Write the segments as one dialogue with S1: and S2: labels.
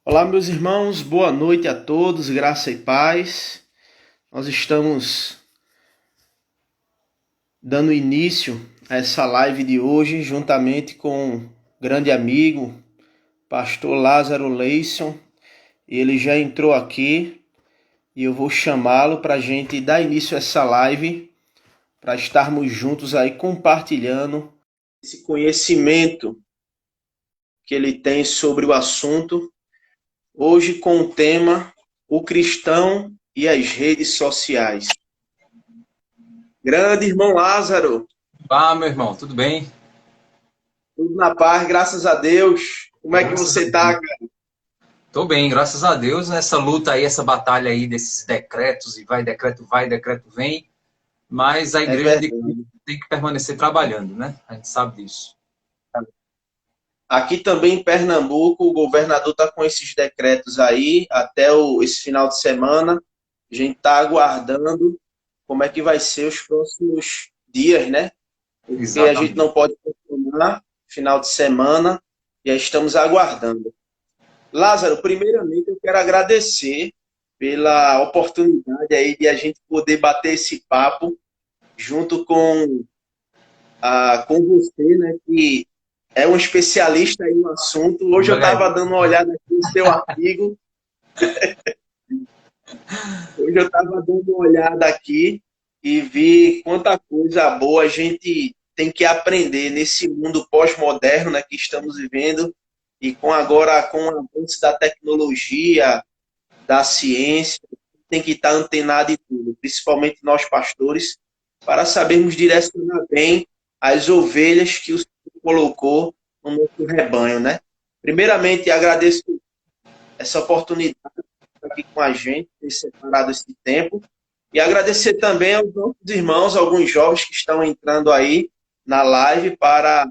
S1: Olá, meus irmãos, boa noite a todos, graça e paz. Nós estamos dando início a essa live de hoje, juntamente com um grande amigo, pastor Lázaro Leison. Ele já entrou aqui e eu vou chamá-lo para a gente dar início a essa live, para estarmos juntos aí compartilhando esse conhecimento que ele tem sobre o assunto. Hoje com o tema O Cristão e as Redes Sociais. Grande irmão Lázaro.
S2: Meu irmão, tudo bem?
S1: Tudo na paz, graças a Deus. Como é que
S2: Graças a
S1: você tá,
S2: Deus.
S1: cara?
S2: Tô bem, graças a Deus, nessa luta aí, essa batalha aí desses decretos, e vai, decreto vem, mas a
S1: É
S2: igreja de Cristo
S1: verdade.
S2: tem que permanecer trabalhando, né? A gente sabe disso.
S1: Aqui também em Pernambuco, o governador está com esses decretos aí até esse final de semana. A gente está aguardando como é que vai ser os próximos dias, né? Porque a gente
S2: Exatamente.
S1: não pode funcionar final de semana e aí estamos aguardando. Lázaro, primeiramente eu quero agradecer pela oportunidade aí de a gente poder bater esse papo junto com você, né, que é um especialista aí no assunto. Hoje eu estava dando uma olhada aqui no seu artigo, hoje eu estava dando uma olhada aqui e vi quanta coisa boa a gente tem que aprender nesse mundo pós-moderno, né, que estamos vivendo e com o avanço da tecnologia, da ciência, tem que estar antenado em tudo, principalmente nós pastores, para sabermos direcionar bem as ovelhas que o Senhor colocou no nosso rebanho, né? Primeiramente, agradeço essa oportunidade de estar aqui com a gente, ter separado esse tempo, e agradecer também aos nossos irmãos, alguns jovens que estão entrando aí na live para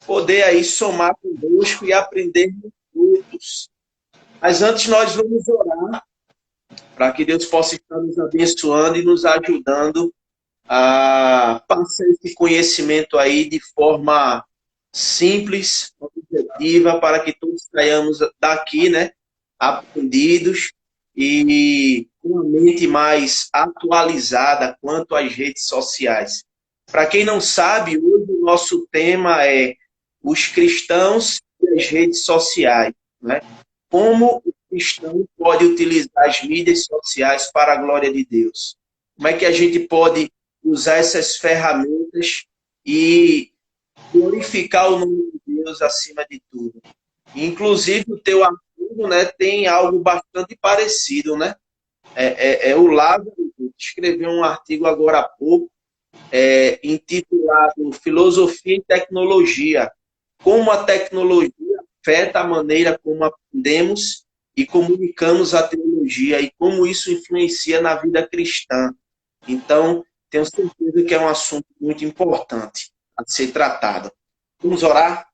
S1: poder aí somar conosco e aprender juntos. Mas antes nós vamos orar para que Deus possa estar nos abençoando e nos ajudando a passar esse conhecimento aí de forma simples, objetiva, para que todos saiamos daqui, né, aprendidos e com a mente mais atualizada quanto às redes sociais. Para quem não sabe, hoje o nosso tema é os cristãos e as redes sociais, né? Como o cristão pode utilizar as mídias sociais para a glória de Deus? Como é que a gente pode usar essas ferramentas e glorificar o nome de Deus acima de tudo? Inclusive, o teu artigo, né, tem algo bastante parecido, né? O Lázaro escreveu um artigo agora há pouco, intitulado Filosofia e Tecnologia. Como a tecnologia afeta a maneira como aprendemos e comunicamos a teologia e como isso influencia na vida cristã. Então, tenho certeza que é um assunto muito importante a ser tratado. Vamos orar?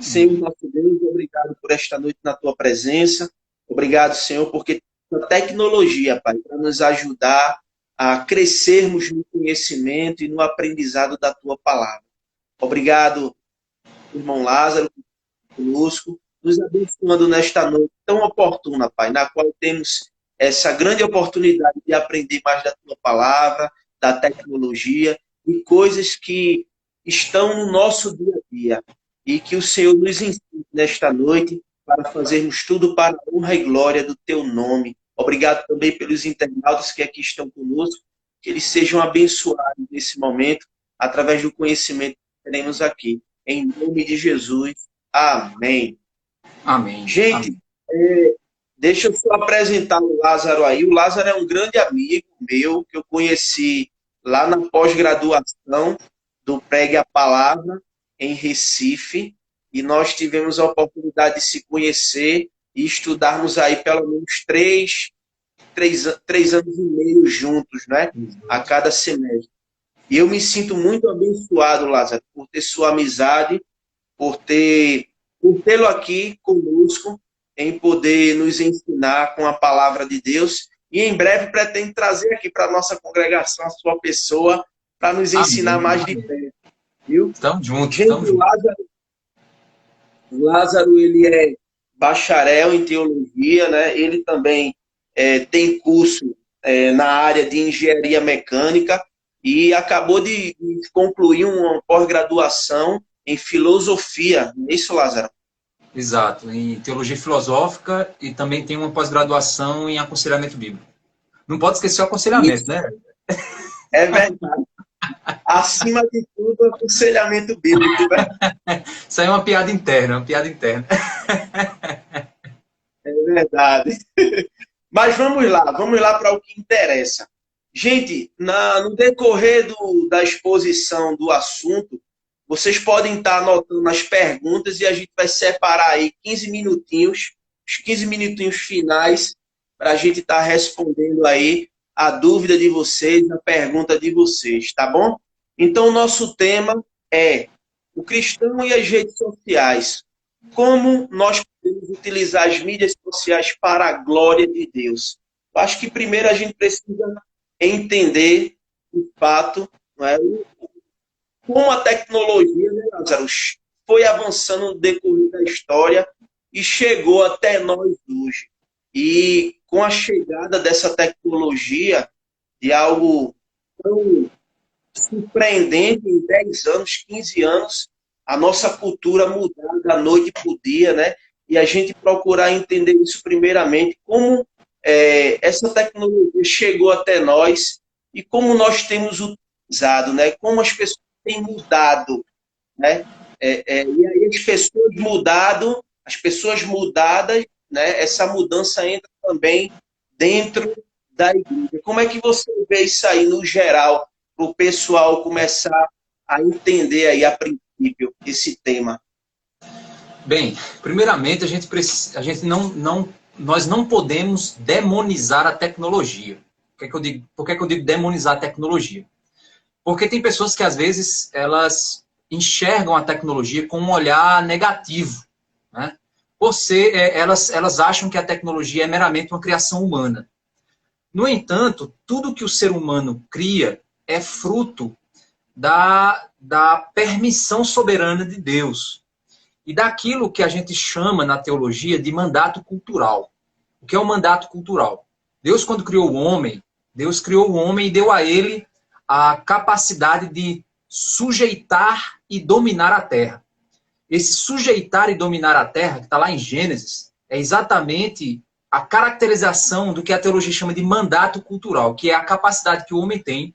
S1: Senhor, nosso Deus, obrigado por esta noite na tua presença. Obrigado, Senhor, porque a tecnologia, Pai, para nos ajudar a crescermos no conhecimento e no aprendizado da tua palavra. Obrigado, irmão Lázaro, conosco, nos abençoando nesta noite tão oportuna, Pai, na qual temos essa grande oportunidade de aprender mais da tua palavra, da tecnologia e coisas que estão no nosso dia a dia. E que o Senhor nos ensine nesta noite para fazermos tudo para a honra e glória do teu nome. Obrigado também pelos internautas que aqui estão conosco, que eles sejam abençoados nesse momento, através do conhecimento que teremos aqui. Em nome de Jesus. Amém.
S2: Amém.
S1: Gente,
S2: Amém.
S1: deixa eu só apresentar o Lázaro aí. O Lázaro é um grande amigo meu, que eu conheci lá na pós-graduação do Pregue a Palavra, em Recife, e nós tivemos a oportunidade de se conhecer e estudarmos aí pelo menos três anos e meio juntos, né? A cada semestre. E eu me sinto muito abençoado, Lázaro, por ter sua amizade, por tê-lo aqui conosco, em poder nos ensinar com a palavra de Deus. E em breve pretende trazer aqui para a nossa congregação a sua pessoa para nos ensinar
S2: Amém.
S1: mais de perto, viu?
S2: Tamo junto,
S1: Gente,
S2: tamo junto.
S1: O Lázaro, ele é bacharel em teologia, né? Ele também tem curso na área de engenharia mecânica e acabou de concluir uma pós-graduação em filosofia. Não é isso, Lázaro?
S2: Exato, em teologia filosófica e também tem uma pós-graduação em aconselhamento bíblico. Não pode esquecer o aconselhamento,
S1: Isso,
S2: né?
S1: é verdade. Acima de tudo, aconselhamento bíblico, né?
S2: Isso aí é uma piada interna, uma piada interna.
S1: É verdade. Mas vamos lá para o que interessa. Gente, no decorrer da exposição do assunto, vocês podem estar anotando as perguntas e a gente vai separar aí 15 minutinhos, os 15 minutinhos finais, para a gente estar respondendo aí a dúvida de vocês, a pergunta de vocês, tá bom? Então, o nosso tema é o cristão e as redes sociais. Como nós podemos utilizar as mídias sociais para a glória de Deus? Eu acho que primeiro a gente precisa entender o fato, não é? Como a tecnologia, né, Lázaro, foi avançando no decorrer da história e chegou até nós hoje. E com a chegada dessa tecnologia, de algo tão surpreendente, em 10 anos, 15 anos, a nossa cultura mudar da noite para o dia, né? E a gente procurar entender isso primeiramente, como essa tecnologia chegou até nós e como nós temos utilizado, né? Como as pessoas têm mudado, né? E aí as pessoas mudadas, né? Essa mudança entra também dentro da igreja. Como é que você vê isso aí no geral, para o pessoal começar a entender aí a princípio esse tema?
S2: Bem, primeiramente nós não podemos demonizar a tecnologia. Por que eu digo demonizar a tecnologia? Porque tem pessoas que às vezes elas enxergam a tecnologia com um olhar negativo, né? Elas acham que a tecnologia é meramente uma criação humana. No entanto, tudo que o ser humano cria é fruto da permissão soberana de Deus e daquilo que a gente chama na teologia de mandato cultural. O que é o mandato cultural? Deus, quando criou o homem, Deus criou o homem e deu a ele a capacidade de sujeitar e dominar a terra. Esse sujeitar e dominar a terra, que está lá em Gênesis, é exatamente a caracterização do que a teologia chama de mandato cultural, que é a capacidade que o homem tem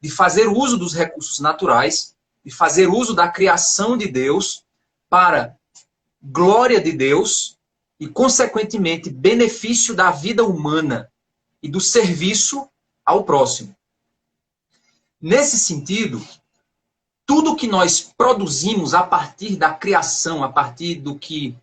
S2: de fazer uso dos recursos naturais, de fazer uso da criação de Deus para glória de Deus e, consequentemente, benefício da vida humana e do serviço ao próximo. Nesse sentido, tudo que nós produzimos a partir da criação, a partir do que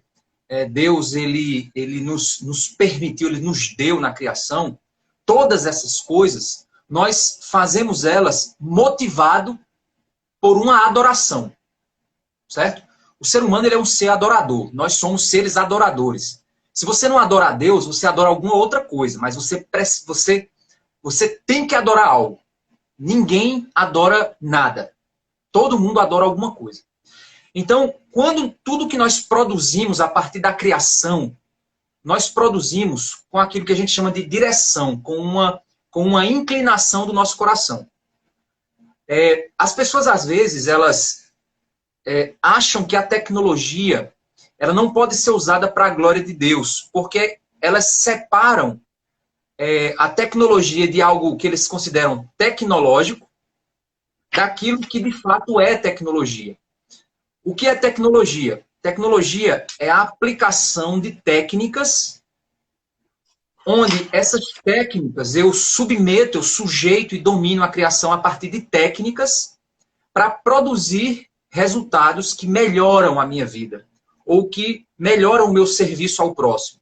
S2: Deus ele nos permitiu, ele nos deu na criação, todas essas coisas, nós fazemos elas motivado por uma adoração, certo? O ser humano ele é um ser adorador, nós somos seres adoradores. Se você não adora a Deus, você adora alguma outra coisa, mas você tem que adorar algo. Ninguém adora nada. Todo mundo adora alguma coisa. Então, quando tudo que nós produzimos a partir da criação, nós produzimos com aquilo que a gente chama de direção, com uma inclinação do nosso coração. As pessoas, às vezes, elas acham que a tecnologia ela não pode ser usada para a glória de Deus, porque elas separam a tecnologia de algo que eles consideram tecnológico daquilo que de fato é tecnologia. O que é tecnologia? Tecnologia é a aplicação de técnicas onde essas técnicas eu submeto, eu sujeito e domino a criação a partir de técnicas para produzir resultados que melhoram a minha vida ou que melhoram o meu serviço ao próximo.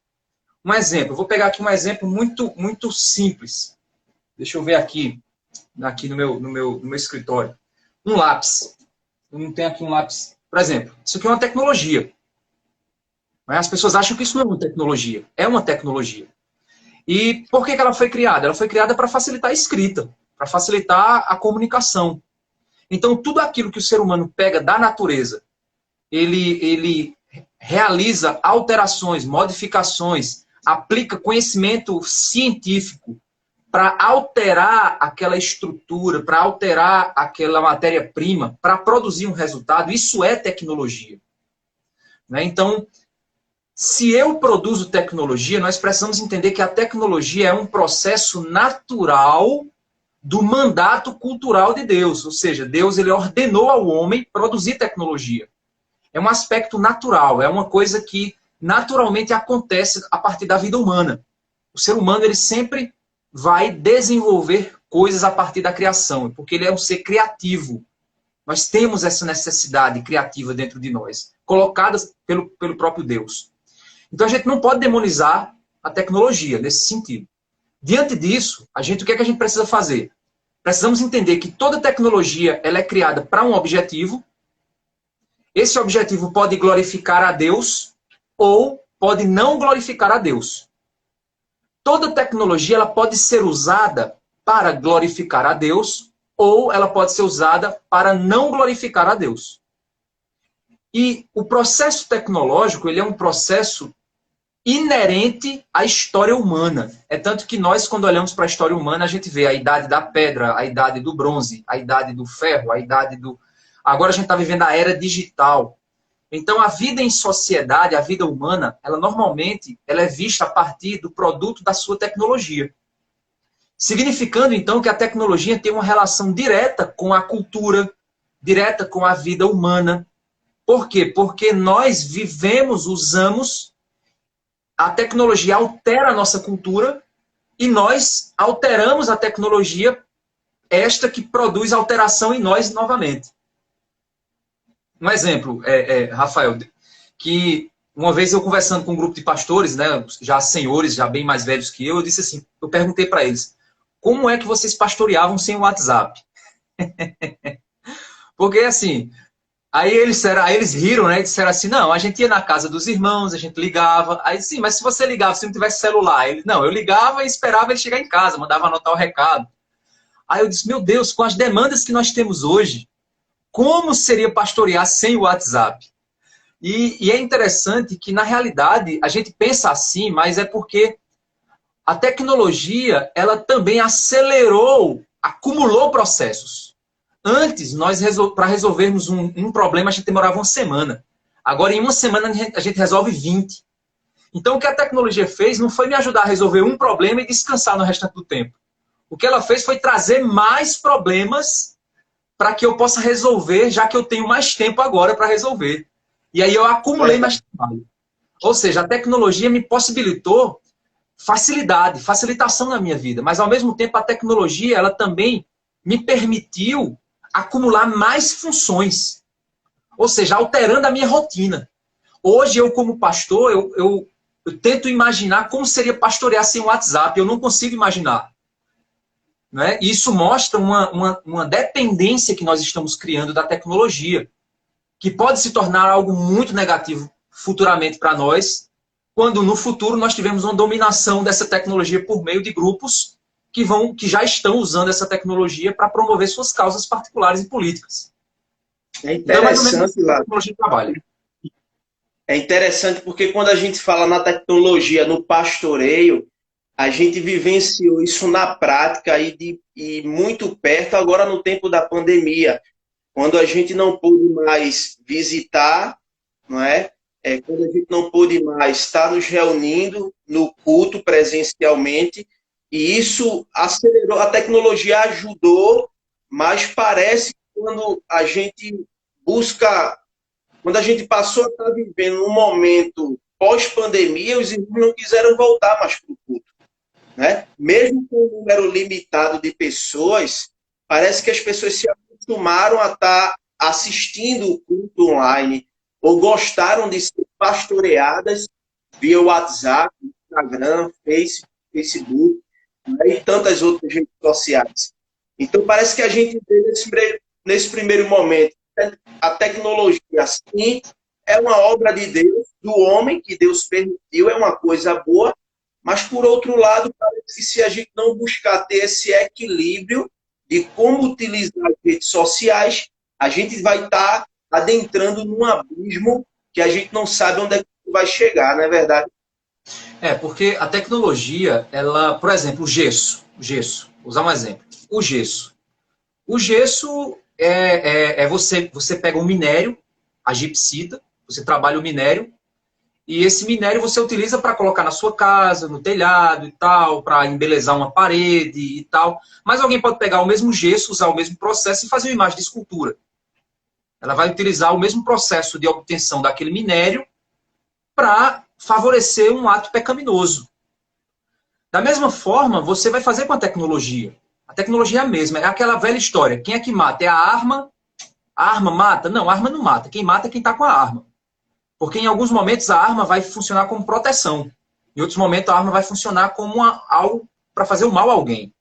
S2: Um exemplo, vou pegar aqui um exemplo muito, muito simples. Deixa eu ver aqui no meu escritório. Um lápis. Eu não tenho aqui um lápis. Por exemplo, isso aqui é uma tecnologia. As pessoas acham que isso não é uma tecnologia. É uma tecnologia. E por que ela foi criada? Ela foi criada para facilitar a escrita, para facilitar a comunicação. Então, tudo aquilo que o ser humano pega da natureza, ele realiza alterações, modificações, aplica conhecimento científico para alterar aquela estrutura, para alterar aquela matéria-prima, para produzir um resultado, isso é tecnologia. Né? Então, se eu produzo tecnologia, nós precisamos entender que a tecnologia é um processo natural do mandato cultural de Deus. Ou seja, Deus ele ordenou ao homem produzir tecnologia. É um aspecto natural, é uma coisa que naturalmente acontece a partir da vida humana. O ser humano ele sempre vai desenvolver coisas a partir da criação, porque ele é um ser criativo. Nós temos essa necessidade criativa dentro de nós, colocadas pelo próprio Deus. Então a gente não pode demonizar a tecnologia nesse sentido. Diante disso, o que é que a gente precisa fazer? Precisamos entender que toda tecnologia ela é criada para um objetivo. Esse objetivo pode glorificar a Deus ou pode não glorificar a Deus. Toda tecnologia ela pode ser usada para glorificar a Deus ou ela pode ser usada para não glorificar a Deus. E o processo tecnológico ele é um processo inerente à história humana. É tanto que nós, quando olhamos para a história humana, a gente vê a idade da pedra, a idade do bronze, a idade do ferro, a idade do... Agora a gente está vivendo a era digital. Então, a vida em sociedade, a vida humana, ela normalmente ela é vista a partir do produto da sua tecnologia. Significando, então, que a tecnologia tem uma relação direta com a cultura, direta com a vida humana. Por quê? Porque nós vivemos, usamos, a tecnologia altera a nossa cultura e nós alteramos a tecnologia, esta que produz alteração em nós novamente. Um exemplo, Rafael, que uma vez eu conversando com um grupo de pastores, né, já senhores, já bem mais velhos que eu disse assim, eu perguntei para eles, como é que vocês pastoreavam sem o WhatsApp? Porque assim, aí eles riram, né, e disseram assim, não, a gente ia na casa dos irmãos, a gente ligava, aí sim, mas se você ligava, se não tivesse celular, não, eu ligava e esperava ele chegar em casa, mandava anotar o recado. Aí eu disse, meu Deus, com as demandas que nós temos hoje, como seria pastorear sem o WhatsApp? E é interessante que, na realidade, a gente pensa assim, mas é porque a tecnologia, ela também acelerou, acumulou processos. Antes, para resolvermos um problema, a gente demorava uma semana. Agora, em uma semana, a gente resolve 20. Então, o que a tecnologia fez não foi me ajudar a resolver um problema e descansar no restante do tempo. O que ela fez foi trazer mais problemas para que eu possa resolver, já que eu tenho mais tempo agora para resolver. E aí eu acumulei mais trabalho. Ou seja, a tecnologia me possibilitou facilitação na minha vida, mas ao mesmo tempo a tecnologia ela também me permitiu acumular mais funções. Ou seja, alterando a minha rotina. Hoje eu como pastor, eu tento imaginar como seria pastorear sem o WhatsApp, eu não consigo imaginar. Né? Isso mostra uma dependência que nós estamos criando da tecnologia, que pode se tornar algo muito negativo futuramente para nós, quando no futuro nós tivermos uma dominação dessa tecnologia por meio de grupos que já estão usando essa tecnologia para promover suas causas particulares e políticas.
S1: É interessante,
S2: então, a tecnologia trabalha.
S1: É interessante porque quando a gente fala na tecnologia, no pastoreio, a gente vivenciou isso na prática e muito perto agora no tempo da pandemia, quando a gente não pôde mais visitar, não é? Quando a gente não pôde mais estar nos reunindo no culto presencialmente, e isso acelerou, a tecnologia ajudou, mas parece que quando a gente quando a gente passou a estar vivendo um momento pós-pandemia, os irmãos não quiseram voltar mais para o culto. Né? Mesmo com um número limitado de pessoas, parece que as pessoas se acostumaram a estar assistindo o culto online ou gostaram de ser pastoreadas via WhatsApp, Instagram, Facebook, né? E tantas outras redes sociais. Então parece que a gente vê nesse primeiro momento a tecnologia assim é uma obra de Deus, do homem que Deus permitiu, é uma coisa boa. Mas, por outro lado, parece que se a gente não buscar ter esse equilíbrio de como utilizar as redes sociais, a gente vai estar adentrando num abismo que a gente não sabe onde é que vai chegar, não é verdade?
S2: Porque a tecnologia, ela, por exemplo, o gesso, vou usar um exemplo. O gesso você pega um minério, a gipsita, você trabalha o minério, e esse minério você utiliza para colocar na sua casa, no telhado e tal, para embelezar uma parede e tal. Mas alguém pode pegar o mesmo gesso, usar o mesmo processo e fazer uma imagem de escultura. Ela vai utilizar o mesmo processo de obtenção daquele minério para favorecer um ato pecaminoso. Da mesma forma, você vai fazer com a tecnologia. A tecnologia é a mesma, é aquela velha história. Quem é que mata? É a arma? A arma mata? Não, a arma não mata. Quem mata é quem está com a arma. Porque em alguns momentos a arma vai funcionar como proteção. Em outros momentos a arma vai funcionar como algo para fazer o mal a alguém.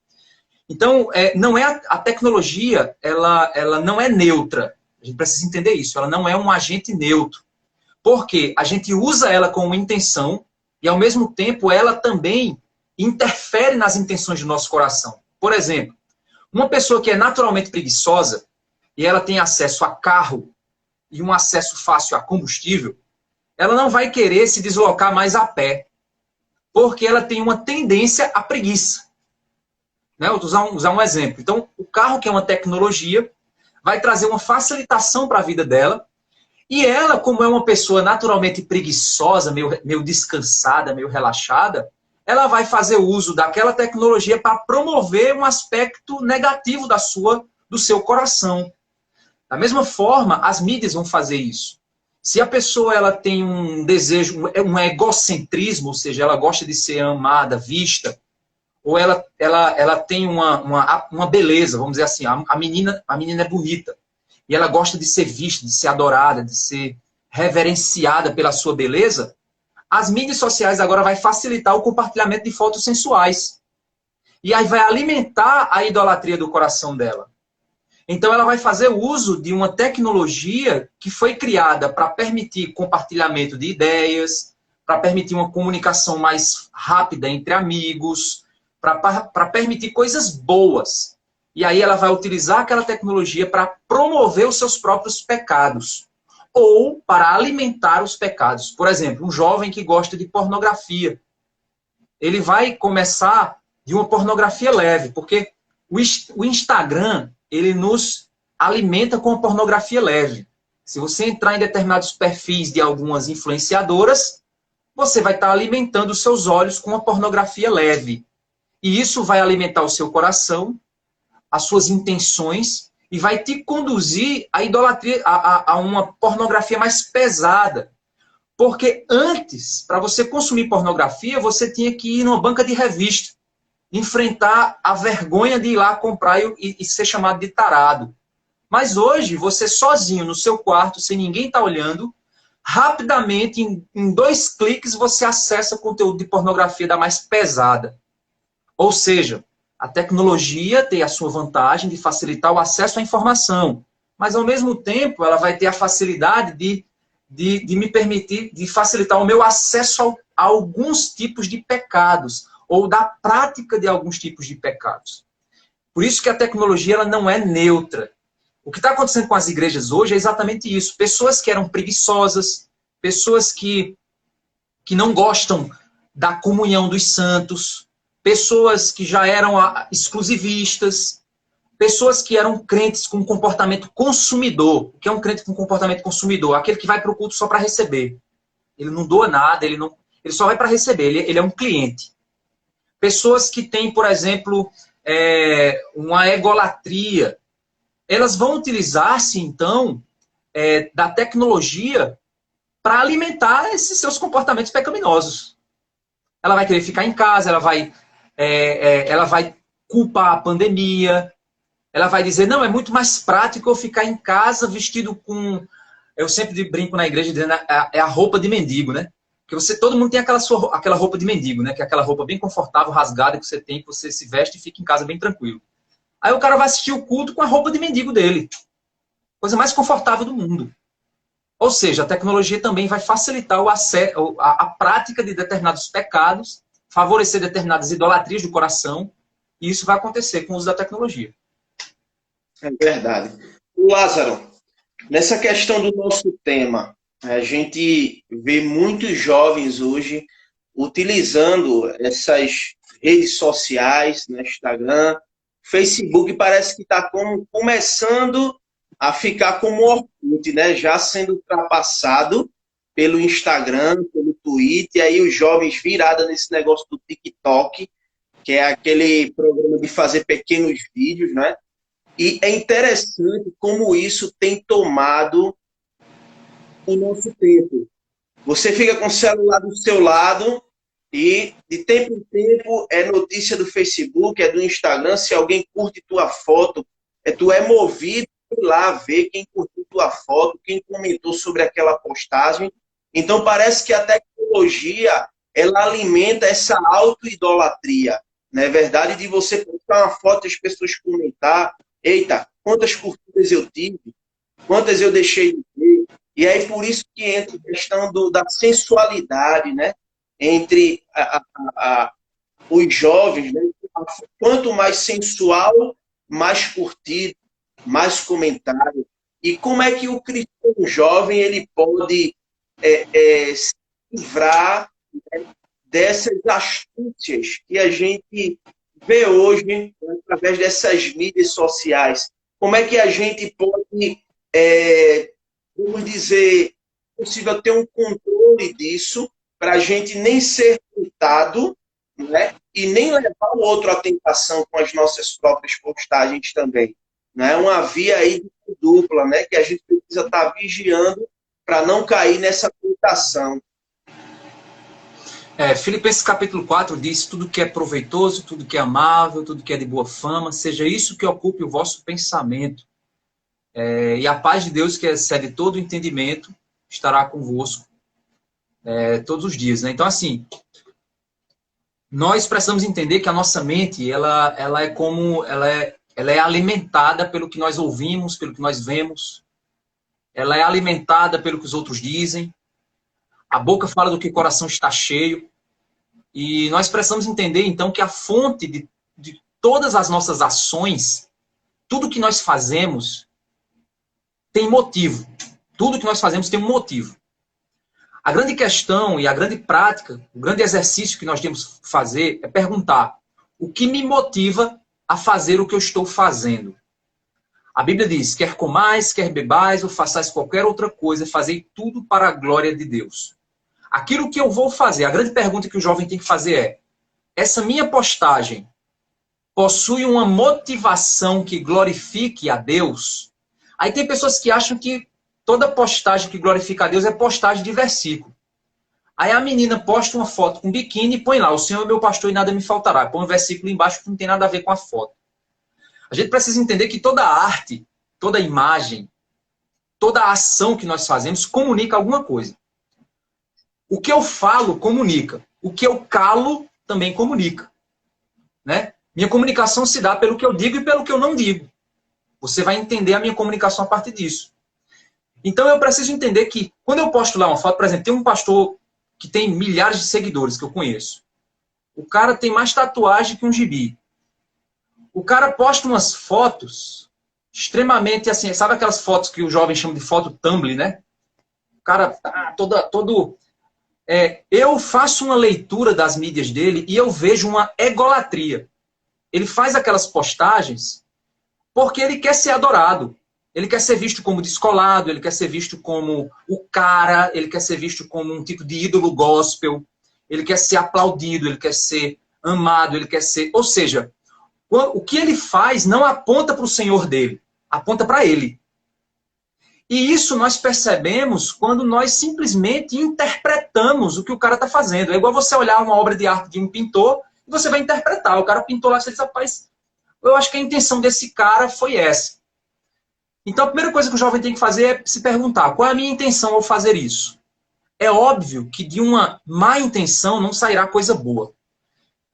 S2: Então, não é a tecnologia, ela não é neutra. A gente precisa entender isso. Ela não é um agente neutro. Porque a gente usa ela com uma intenção e, ao mesmo tempo, ela também interfere nas intenções do nosso coração. Por exemplo, uma pessoa que é naturalmente preguiçosa e ela tem acesso a carro e um acesso fácil a combustível, ela não vai querer se deslocar mais a pé, porque ela tem uma tendência à preguiça. Né? Vou usar um exemplo. Então, o carro, que é uma tecnologia, vai trazer uma facilitação para a vida dela, e ela, como é uma pessoa naturalmente preguiçosa, meio descansada, meio relaxada, ela vai fazer uso daquela tecnologia para promover um aspecto negativo do seu coração. Da mesma forma, as mídias vão fazer isso. Se a pessoa ela tem um desejo, um egocentrismo, ou seja, ela gosta de ser amada, vista, ou ela tem uma beleza, vamos dizer assim, a menina é bonita, e ela gosta de ser vista, de ser adorada, de ser reverenciada pela sua beleza, as mídias sociais agora vai facilitar o compartilhamento de fotos sensuais. E aí vai alimentar a idolatria do coração dela. Então ela vai fazer uso de uma tecnologia que foi criada para permitir compartilhamento de ideias, para permitir uma comunicação mais rápida entre amigos, para permitir coisas boas. E aí ela vai utilizar aquela tecnologia para promover os seus próprios pecados ou para alimentar os pecados. Por exemplo, um jovem que gosta de pornografia, ele vai começar de uma pornografia leve, porque o Instagram, ele nos alimenta com a pornografia leve. Se você entrar em determinados perfis de algumas influenciadoras, você vai estar alimentando os seus olhos com a pornografia leve. E isso vai alimentar o seu coração, as suas intenções, e vai te conduzir à idolatria, a uma pornografia mais pesada. Porque antes, para você consumir pornografia, você tinha que ir numa banca de revista, enfrentar a vergonha de ir lá comprar e ser chamado de tarado. Mas hoje, você sozinho no seu quarto, sem ninguém estar olhando, rapidamente, em 2 cliques, você acessa conteúdo de pornografia da mais pesada. Ou seja, a tecnologia tem a sua vantagem de facilitar o acesso à informação, mas ao mesmo tempo ela vai ter a facilidade de me permitir, de facilitar o meu acesso a alguns tipos de pecados, ou da prática de alguns tipos de pecados. Por isso que a tecnologia ela não é neutra. O que está acontecendo com as igrejas hoje é exatamente isso. Pessoas que eram preguiçosas, pessoas que não gostam da comunhão dos santos, pessoas que já eram exclusivistas, pessoas que eram crentes com comportamento consumidor. O que é um crente com comportamento consumidor? Aquele que vai para o culto só para receber. Ele não doa nada, ele só vai para receber, ele é um cliente. Pessoas que têm, por exemplo, uma egolatria, elas vão utilizar-se, então, da tecnologia para alimentar esses seus comportamentos pecaminosos. Ela vai querer ficar em casa, ela vai culpar a pandemia, ela vai dizer, não, é muito mais prático eu ficar em casa vestido com... Eu sempre brinco na igreja dizendo, é a roupa de mendigo, né? Porque todo mundo tem aquela roupa de mendigo, né? Que é aquela roupa bem confortável, rasgada, que você tem, que você se veste e fica em casa bem tranquilo. Aí o cara vai assistir o culto com a roupa de mendigo dele. Coisa mais confortável do mundo. Ou seja, a tecnologia também vai facilitar a prática de determinados pecados, favorecer determinadas idolatrias do coração, e isso vai acontecer com o uso da tecnologia.
S1: É verdade. Lázaro, nessa questão do nosso tema, A gente vê muitos jovens hoje utilizando essas redes sociais, no Instagram, Facebook parece que está começando a ficar como o Orkut, né? Já sendo ultrapassado pelo Instagram, pelo Twitter, e aí os jovens virados nesse negócio do TikTok, que é aquele programa de fazer pequenos vídeos, né? E é interessante como isso tem tomado o nosso tempo. Você fica com o celular do seu lado e de tempo em tempo é notícia do Facebook, é do Instagram, se alguém curte tua foto, tu é movido a ir lá ver quem curtiu tua foto, quem comentou sobre aquela postagem. Então parece que a tecnologia ela alimenta essa autoidolatria. Não é verdade? De você postar uma foto e as pessoas comentar, eita, quantas curtidas eu tive, quantas eu deixei de ver. E aí por isso que entra a questão da sensualidade, né? Entre os jovens, né? Quanto mais sensual, mais curtido, mais comentário. E como é que o cristão jovem ele pode se livrar, né, dessas astúcias que a gente vê hoje, né, através dessas mídias sociais? Como é que a gente pode, vamos dizer, possível ter um controle disso para a gente nem ser tentado, né? E nem levar o outro à tentação com as nossas próprias postagens também. Né? Uma via aí dupla, né? Que a gente precisa estar vigiando para não cair nessa tentação.
S2: Filipenses capítulo 4 diz: tudo que é proveitoso, tudo que é amável, tudo que é de boa fama, seja isso que ocupe o vosso pensamento. E a paz de Deus, que excede todo entendimento, estará convosco todos os dias. Né? Então, assim, nós precisamos entender que a nossa mente, ela é alimentada pelo que nós ouvimos, pelo que nós vemos. Ela é alimentada pelo que os outros dizem. A boca fala do que o coração está cheio. E nós precisamos entender, então, que a fonte de todas as nossas ações, tudo que nós fazemos, tem motivo. Tudo que nós fazemos tem um motivo. A grande questão e a grande prática, o grande exercício que nós temos que fazer é perguntar: o que me motiva a fazer o que eu estou fazendo? A Bíblia diz: quer comais, quer bebais, ou façais qualquer outra coisa, fazei tudo para a glória de Deus. Aquilo que eu vou fazer, a grande pergunta que o jovem tem que fazer é: essa minha postagem possui uma motivação que glorifique a Deus? Aí tem pessoas que acham que toda postagem que glorifica a Deus é postagem de versículo. Aí a menina posta uma foto com biquíni e põe lá: o Senhor é meu pastor e nada me faltará. Põe um versículo embaixo que não tem nada a ver com a foto. A gente precisa entender que toda arte, toda imagem, toda ação que nós fazemos comunica alguma coisa. O que eu falo comunica. O que eu calo também comunica. Né? Minha comunicação se dá pelo que eu digo e pelo que eu não digo. Você vai entender a minha comunicação a partir disso. Então eu preciso entender que quando eu posto lá uma foto, por exemplo, tem um pastor que tem milhares de seguidores que eu conheço. O cara tem mais tatuagem que um gibi. O cara posta umas fotos extremamente assim, sabe aquelas fotos que o jovem chama de foto Tumblr, né? O cara tá todo... eu faço uma leitura das mídias dele e eu vejo uma egolatria. Ele faz aquelas postagens porque ele quer ser adorado. Ele quer ser visto como descolado, ele quer ser visto como o cara, ele quer ser visto como um tipo de ídolo gospel, ele quer ser aplaudido, ele quer ser amado, ele quer ser... Ou seja, o que ele faz não aponta para o Senhor dele, aponta para ele. E isso nós percebemos quando nós simplesmente interpretamos o que o cara está fazendo. É igual você olhar uma obra de arte de um pintor e você vai interpretar. O cara pintou lá e você diz: rapaz, eu acho que a intenção desse cara foi essa. Então a primeira coisa que o jovem tem que fazer é se perguntar: qual é a minha intenção ao fazer isso? É óbvio que de uma má intenção não sairá coisa boa.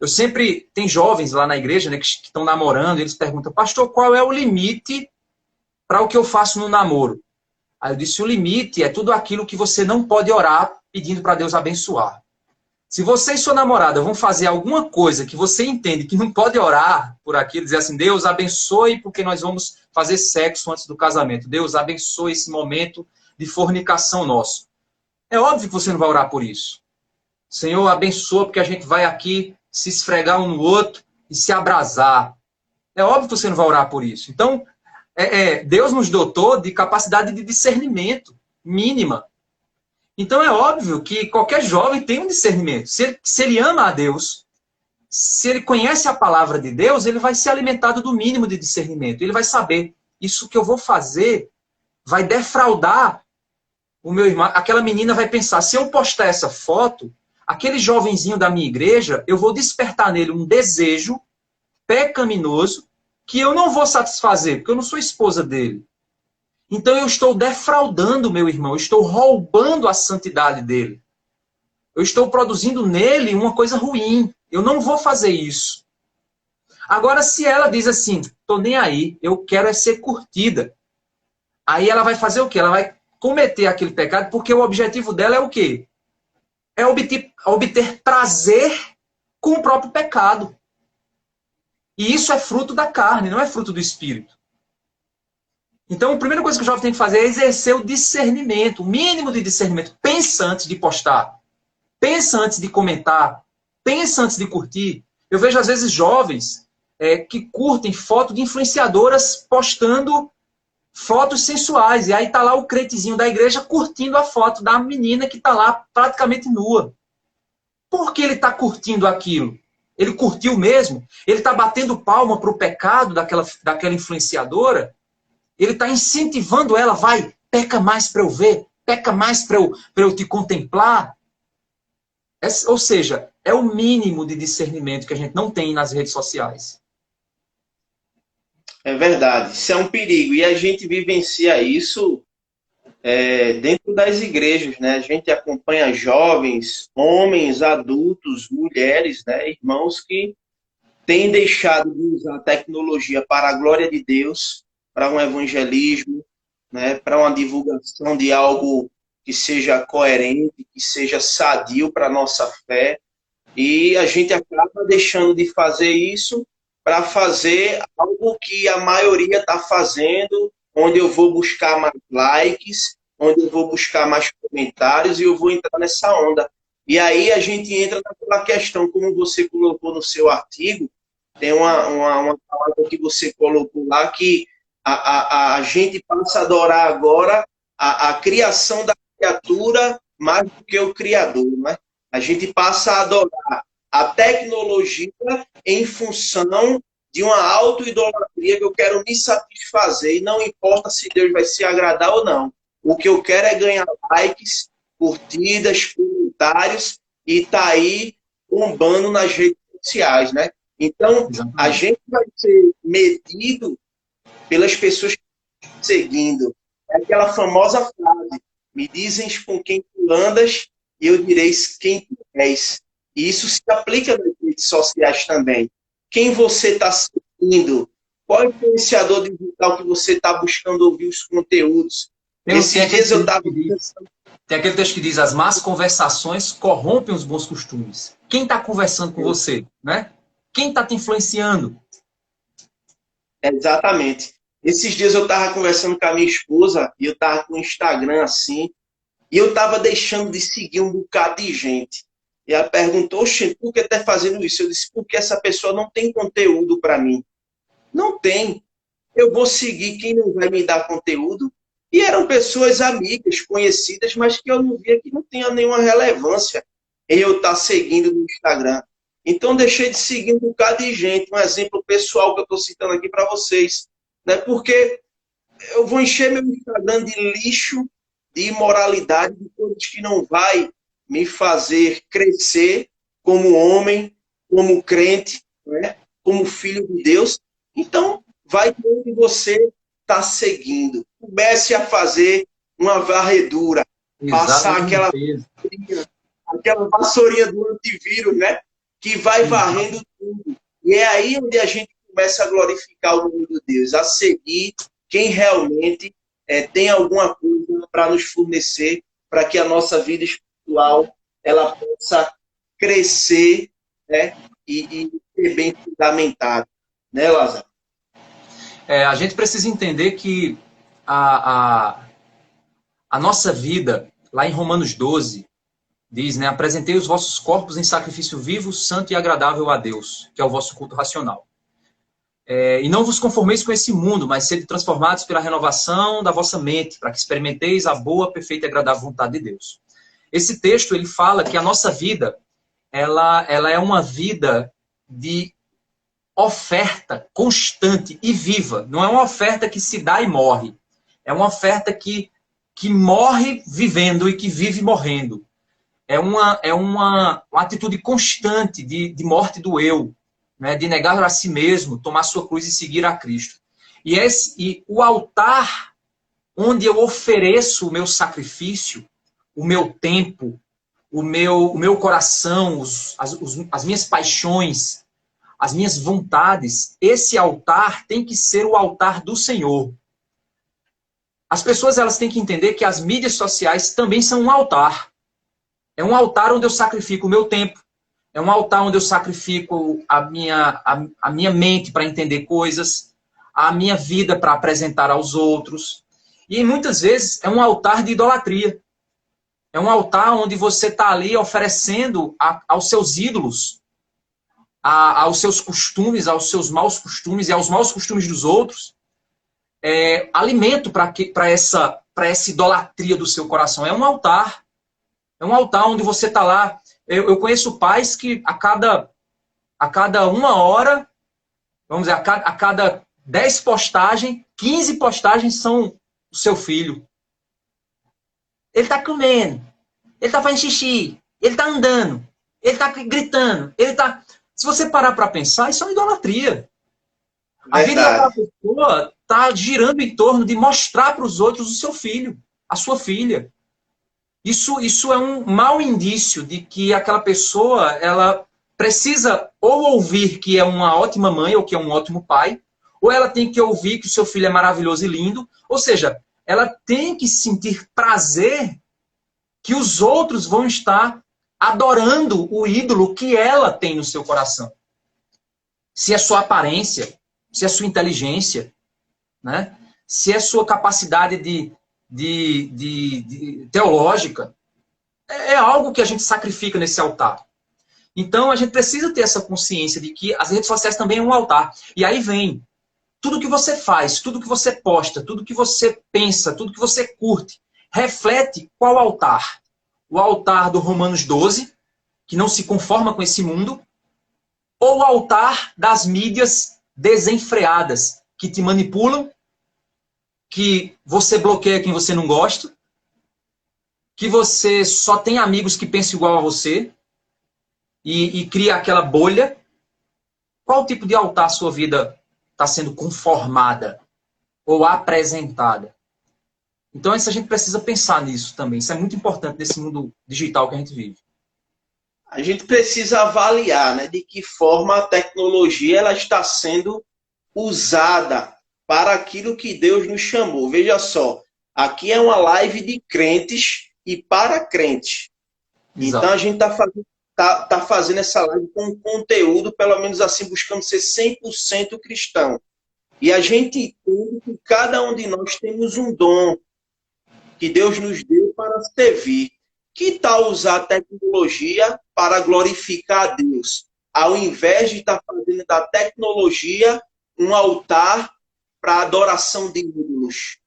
S2: Eu sempre... Tem jovens lá na igreja, né, que estão namorando, eles perguntam: pastor, qual é o limite para o que eu faço no namoro? Aí eu disse: o limite é tudo aquilo que você não pode orar pedindo para Deus abençoar. Se você e sua namorada vão fazer alguma coisa que você entende que não pode orar por aquilo, dizer assim: Deus abençoe porque nós vamos fazer sexo antes do casamento. Deus abençoe esse momento de fornicação nosso. É óbvio que você não vai orar por isso. Senhor, abençoa, porque a gente vai aqui se esfregar um no outro e se abrasar. É óbvio que você não vai orar por isso. Então, Deus nos dotou de capacidade de discernimento mínima. Então, é óbvio que qualquer jovem tem um discernimento. Se ele ama a Deus, se ele conhece a palavra de Deus, ele vai ser alimentado do mínimo de discernimento. Ele vai saber, isso que eu vou fazer vai defraudar o meu irmão. Aquela menina vai pensar, se eu postar essa foto, aquele jovenzinho da minha igreja, eu vou despertar nele um desejo pecaminoso que eu não vou satisfazer, porque eu não sou esposa dele. Então eu estou defraudando o meu irmão, eu estou roubando a santidade dele. Eu estou produzindo nele uma coisa ruim. Eu não vou fazer isso. Agora, se ela diz assim, tô nem aí, eu quero ser curtida. Aí ela vai fazer o quê? Ela vai cometer aquele pecado, porque o objetivo dela é o quê? É obter prazer com o próprio pecado. E isso é fruto da carne, não é fruto do espírito. Então, a primeira coisa que o jovem tem que fazer é exercer o discernimento, o mínimo de discernimento. Pensa antes de postar. Pensa antes de comentar. Pensa antes de curtir. Eu vejo, às vezes, jovens que curtem foto de influenciadoras postando fotos sensuais. E aí tá lá o crentezinho da igreja curtindo a foto da menina que tá lá praticamente nua. Por que ele tá curtindo aquilo? Ele curtiu mesmo? Ele tá batendo palma pro pecado daquela influenciadora? Ele está incentivando ela, vai, peca mais para eu ver, peca mais para eu te contemplar. Ou seja, é o mínimo de discernimento que a gente não tem nas redes sociais.
S1: É verdade, isso é um perigo. E a gente vivencia isso dentro das igrejas, né? A gente acompanha jovens, homens, adultos, mulheres, né? Irmãos que têm deixado de usar a tecnologia para a glória de Deus, para um evangelismo, né? Para uma divulgação de algo que seja coerente, que seja sadio para a nossa fé. E a gente acaba deixando de fazer isso para fazer algo que a maioria está fazendo, onde eu vou buscar mais likes, onde eu vou buscar mais comentários e eu vou entrar nessa onda. E aí a gente entra naquela questão, como você colocou no seu artigo, tem uma palavra que você colocou lá, que a gente passa a adorar agora a criação da criatura mais do que o Criador, né? A gente passa a adorar a tecnologia em função de uma auto-idolatria que eu quero me satisfazer, e não importa se Deus vai se agradar ou não. O que eu quero é ganhar likes, curtidas, comentários, e tá aí bombando nas redes sociais, né? Então, a gente vai ser medido pelas pessoas que estão seguindo. É aquela famosa frase, me dizem com quem tu andas e eu direi quem tu és. E isso se aplica nas redes sociais também. Quem você está seguindo? Qual influenciador digital que você está buscando ouvir os conteúdos? Esses dias eu estava...
S2: Tem aquele texto que diz, as más conversações corrompem os bons costumes. Quem está conversando com você? Né? Quem está te influenciando?
S1: Exatamente. Esses dias eu estava conversando com a minha esposa e eu estava com o Instagram assim, e eu estava deixando de seguir um bocado de gente. E ela perguntou, oxe, por que está fazendo isso? Eu disse, porque essa pessoa não tem conteúdo para mim. Não tem. Eu vou seguir quem não vai me dar conteúdo. E eram pessoas amigas, conhecidas, mas que eu não via que não tinha nenhuma relevância em eu estar seguindo no Instagram. Então, deixei de seguir um bocado de gente. Um exemplo pessoal que eu estou citando aqui para vocês. Né? Porque eu vou encher meu Instagram de lixo, de imoralidade, de coisas que não vai me fazer crescer como homem, como crente, né? Como filho de Deus. Então, vai de onde você está seguindo. Comece a fazer uma varredura, passar aquela vassourinha do antivírus, né? Que vai varrendo tudo. E é aí onde a gente começa a glorificar o nome de Deus, a seguir quem realmente tem alguma coisa para nos fornecer, para que a nossa vida espiritual ela possa crescer, né? E ser bem fundamentada. Né, Lázaro?
S2: A gente precisa entender que a nossa vida, lá em Romanos 12, diz, né, apresentei os vossos corpos em sacrifício vivo, santo e agradável a Deus, que é o vosso culto racional. E não vos conformeis com esse mundo, mas sede transformados pela renovação da vossa mente, para que experimenteis a boa, perfeita e agradável vontade de Deus. Esse texto, ele fala que a nossa vida, ela é uma vida de oferta constante e viva. Não é uma oferta que se dá e morre. É uma oferta que morre vivendo e que vive morrendo. É uma atitude constante de morte do eu, né? De negar a si mesmo, tomar sua cruz e seguir a Cristo. E o altar onde eu ofereço o meu sacrifício, o meu tempo, o meu coração, as minhas paixões, as minhas vontades, esse altar tem que ser o altar do Senhor. As pessoas, elas têm que entender que as mídias sociais também são um altar. É um altar onde eu sacrifico o meu tempo. É um altar onde eu sacrifico a minha mente para entender coisas, a minha vida para apresentar aos outros. E muitas vezes é um altar de idolatria. É um altar onde você está ali oferecendo aos seus ídolos, aos seus costumes, aos seus maus costumes e aos maus costumes dos outros, alimento para essa idolatria do seu coração. É um altar. É um altar onde você está lá. Eu conheço pais que a cada 1 hora, vamos dizer, a cada 10 postagens, 15 postagens são o seu filho. Ele está comendo, ele está fazendo xixi, ele está andando, ele está gritando, ele está... Se você parar para pensar, isso é uma idolatria. A vida daquela pessoa está girando em torno de mostrar para os outros o seu filho, a sua filha. Isso é um mau indício de que aquela pessoa, ela precisa ou ouvir que é uma ótima mãe ou que é um ótimo pai, ou ela tem que ouvir que o seu filho é maravilhoso e lindo, ou seja, ela tem que sentir prazer que os outros vão estar adorando o ídolo que ela tem no seu coração. Se é sua aparência, se é sua inteligência, né? Se é sua capacidade teológica, é algo que a gente sacrifica nesse altar. Então, a gente precisa ter essa consciência de que as redes sociais também é um altar. E aí vem tudo que você faz, tudo que você posta, tudo que você pensa, tudo que você curte, reflete qual altar? O altar do Romanos 12, que não se conforma com esse mundo, ou o altar das mídias desenfreadas, que te manipulam, que você bloqueia quem você não gosta, que você só tem amigos que pensam igual a você e cria aquela bolha. Qual tipo de altar a sua vida está sendo conformada ou apresentada? Então, isso a gente precisa pensar nisso também. Isso é muito importante nesse mundo digital que a gente vive.
S1: A gente precisa avaliar, né, de que forma a tecnologia ela está sendo usada para aquilo que Deus nos chamou. Veja só, aqui é uma live de crentes e para crentes. Exato. Então a gente tá fazendo essa live com um conteúdo, pelo menos assim, buscando ser 100% cristão. E a gente entende que cada um de nós temos um dom que Deus nos deu para servir. Que tal usar a tecnologia para glorificar a Deus? Ao invés de estar fazendo da tecnologia um altar para adoração de ídolos.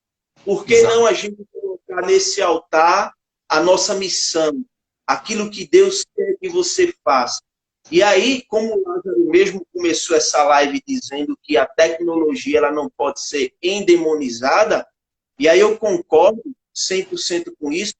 S1: Por que não a gente colocar nesse altar a nossa missão? Aquilo que Deus quer que você faça. E aí, como o Lázaro mesmo começou essa live dizendo que a tecnologia ela não pode ser endemonizada, e aí eu concordo 100% com isso,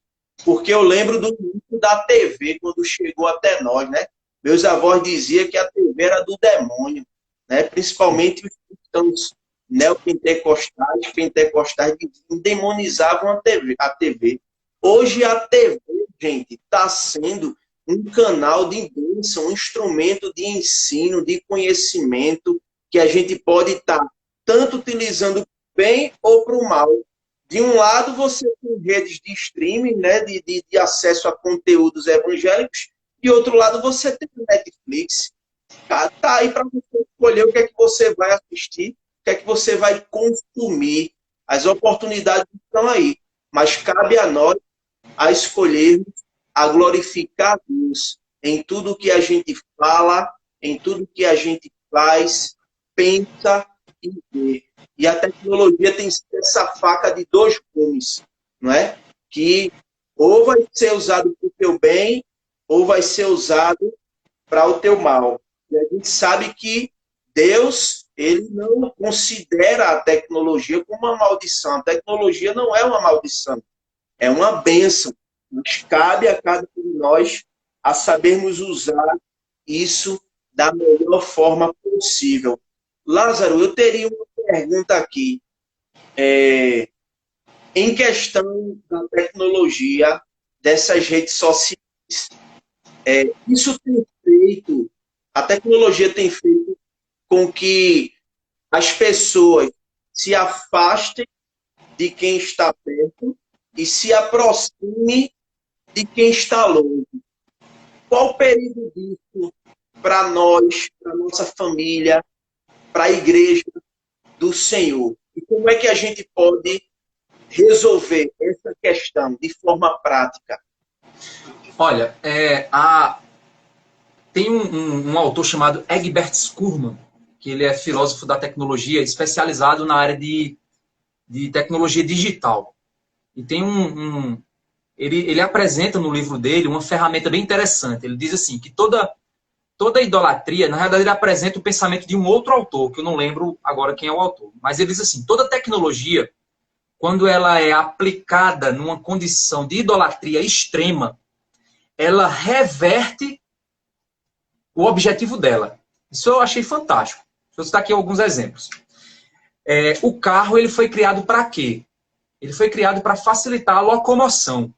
S1: porque eu lembro do início da TV, quando chegou até nós, né? Meus avós diziam que a TV era do demônio, né? Principalmente os cristãos neopentecostais, pentecostais, demonizavam a TV. Hoje a TV, gente, está sendo um canal de bênção, um instrumento de ensino, de conhecimento, que a gente pode estar tanto utilizando bem ou para o mal. De um lado, você tem redes de streaming, né, de acesso a conteúdos evangélicos, de outro lado, você tem o Netflix. Tá aí para você escolher o que é que você vai assistir, o que é que você vai consumir. As oportunidades estão aí, mas cabe a nós a escolhermos a glorificar a Deus em tudo que a gente fala, em tudo que a gente faz, pensa e vê. E a tecnologia tem sido essa faca de dois gumes, não é? Que ou vai ser usado para o teu bem, ou vai ser usado para o teu mal. E a gente sabe que Deus, ele não considera a tecnologia como uma maldição. A tecnologia não é uma maldição, é uma bênção. Mas cabe a cada um de nós a sabermos usar isso da melhor forma possível. Lázaro, eu teria uma pergunta aqui. Em questão da tecnologia, dessas redes sociais, isso tem feito, a tecnologia tem feito com que as pessoas se afastem de quem está perto e se aproxime de quem está longe. Qual o perigo disso para nós, para nossa família, para a igreja do Senhor? E como é que a gente pode resolver essa questão de forma prática?
S2: Olha, tem um autor chamado Egbert Skurman, que ele é filósofo da tecnologia, especializado na área de tecnologia digital. E tem ele apresenta no livro dele uma ferramenta bem interessante. Ele diz assim, que toda idolatria, na realidade ele apresenta o pensamento de um outro autor, que eu não lembro agora quem é o autor. Mas ele diz assim, toda tecnologia, quando ela é aplicada numa condição de idolatria extrema, ela reverte o objetivo dela. Isso eu achei fantástico. Vou citar aqui alguns exemplos. O carro, ele foi criado para quê? Ele foi criado para facilitar a locomoção.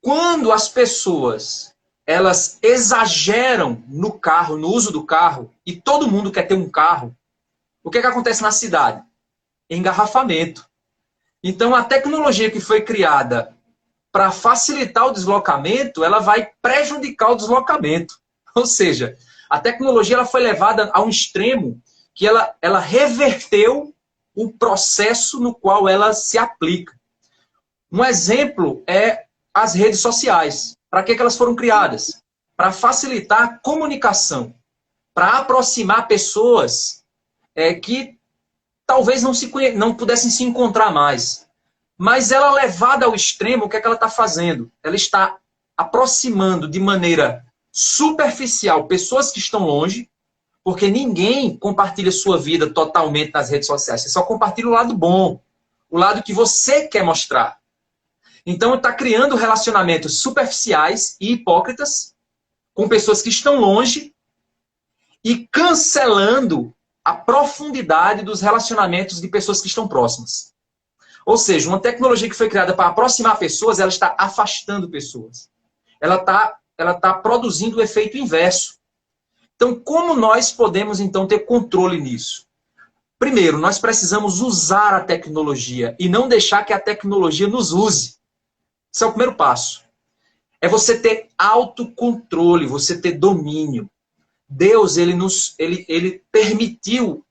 S2: Quando as pessoas elas exageram no carro, no uso do carro, e todo mundo quer ter um carro, o que acontece na cidade? Engarrafamento. Então, a tecnologia que foi criada para facilitar o deslocamento, ela vai prejudicar o deslocamento. Ou seja, a tecnologia ela foi levada a um extremo que ela reverteu o processo no qual ela se aplica. Um exemplo é as redes sociais. Para que elas foram criadas? Para facilitar a comunicação, para aproximar pessoas que talvez não pudessem se encontrar mais. Mas ela levada ao extremo, o que é que ela está fazendo? Ela está aproximando de maneira superficial pessoas que estão longe, porque ninguém compartilha sua vida totalmente nas redes sociais. Você só compartilha o lado bom, o lado que você quer mostrar. Então, está criando relacionamentos superficiais e hipócritas com pessoas que estão longe e cancelando a profundidade dos relacionamentos de pessoas que estão próximas. Ou seja, uma tecnologia que foi criada para aproximar pessoas, ela está afastando pessoas. Ela está produzindo o efeito inverso. Então, como nós podemos, então, ter controle nisso? Primeiro, nós precisamos usar a tecnologia e não deixar que a tecnologia nos use. Esse é o primeiro passo. É você ter autocontrole, você ter domínio. Deus, ele permitiu,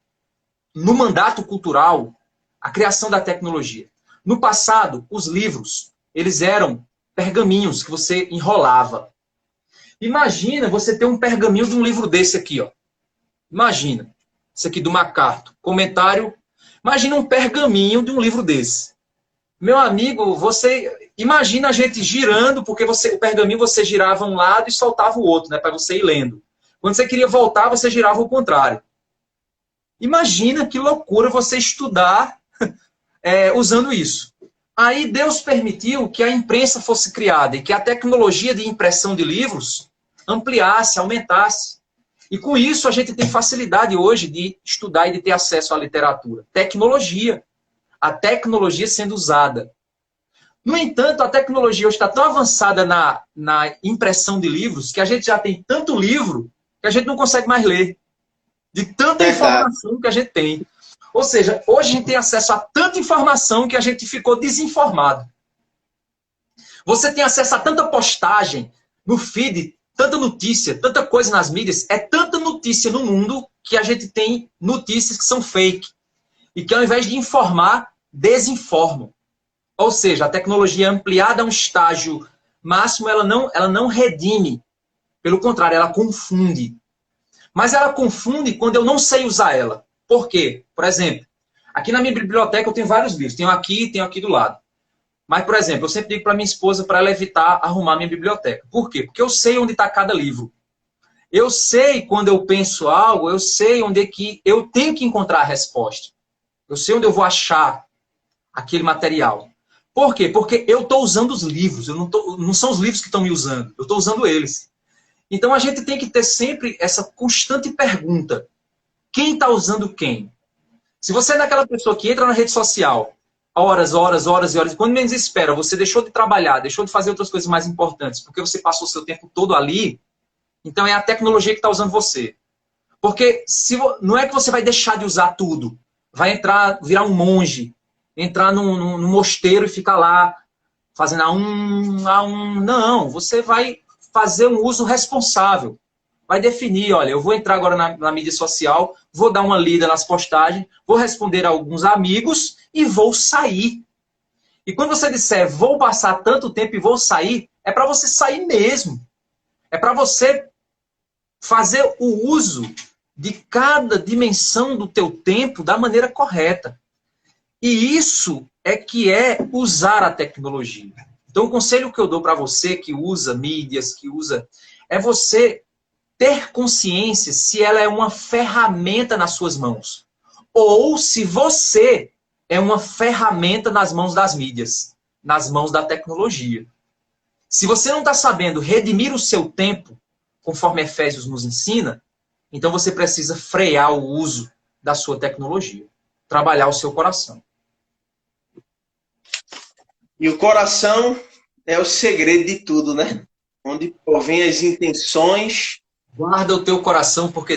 S2: no mandato cultural, a criação da tecnologia. No passado, os livros, eles eram pergaminhos que você enrolava. Imagina você ter um pergaminho de um livro desse aqui, ó. Imagina. Esse aqui do MacArthur. Comentário. Imagina um pergaminho de um livro desse. Meu amigo, você imagina a gente girando, porque o pergaminho você girava um lado e soltava o outro, né, para você ir lendo. Quando você queria voltar, você girava o contrário. Imagina que loucura você estudar usando isso. Aí Deus permitiu que a imprensa fosse criada e que a tecnologia de impressão de livros ampliasse, aumentasse. E com isso a gente tem facilidade hoje de estudar e de ter acesso à literatura. Tecnologia. A tecnologia sendo usada. No entanto, a tecnologia hoje está tão avançada na impressão de livros que a gente já tem tanto livro que a gente não consegue mais ler. De tanta informação que a gente tem. Ou seja, hoje a gente tem acesso a tanta informação que a gente ficou desinformado. Você tem acesso a tanta postagem no feed, tanta notícia, tanta coisa nas mídias. É tanta notícia no mundo que a gente tem notícias que são fake. E que ao invés de informar, desinformam. Ou seja, a tecnologia ampliada a um estágio máximo, ela não redime. Pelo contrário, ela confunde. Mas ela confunde quando eu não sei usar ela. Por quê? Por exemplo, aqui na minha biblioteca eu tenho vários livros. Tenho aqui do lado. Mas, por exemplo, eu sempre digo para minha esposa para ela evitar arrumar minha biblioteca. Por quê? Porque eu sei onde está cada livro. Eu sei quando eu penso algo, eu sei onde é que eu tenho que encontrar a resposta. Eu sei onde eu vou achar aquele material. Por quê? Porque eu estou usando os livros. Não são os livros que estão me usando. Eu estou usando eles. Então, a gente tem que ter sempre essa constante pergunta. Quem está usando quem? Se você é daquela pessoa que entra na rede social, horas e horas, quando menos espera, você deixou de trabalhar, deixou de fazer outras coisas mais importantes, porque você passou o seu tempo todo ali, então é a tecnologia que está usando você. Porque não é que você vai deixar de usar tudo, vai entrar, virar um monge, entrar num mosteiro e ficar lá, fazendo Não, você vai fazer um uso responsável. Vai definir, olha, eu vou entrar agora na mídia social, vou dar uma lida nas postagens, vou responder a alguns amigos e vou sair. E quando você disser, vou passar tanto tempo e vou sair, é para você sair mesmo. É para você fazer o uso de cada dimensão do teu tempo da maneira correta. E isso é que é usar a tecnologia. Então, o conselho que eu dou para você que usa mídias, é você ter consciência se ela é uma ferramenta nas suas mãos. Ou se você é uma ferramenta nas mãos das mídias, nas mãos da tecnologia. Se você não está sabendo redimir o seu tempo, conforme Efésios nos ensina, então você precisa frear o uso da sua tecnologia. Trabalhar o seu coração.
S1: E o coração é o segredo de tudo, né? Onde provém as intenções.
S2: Guarda o teu coração, porque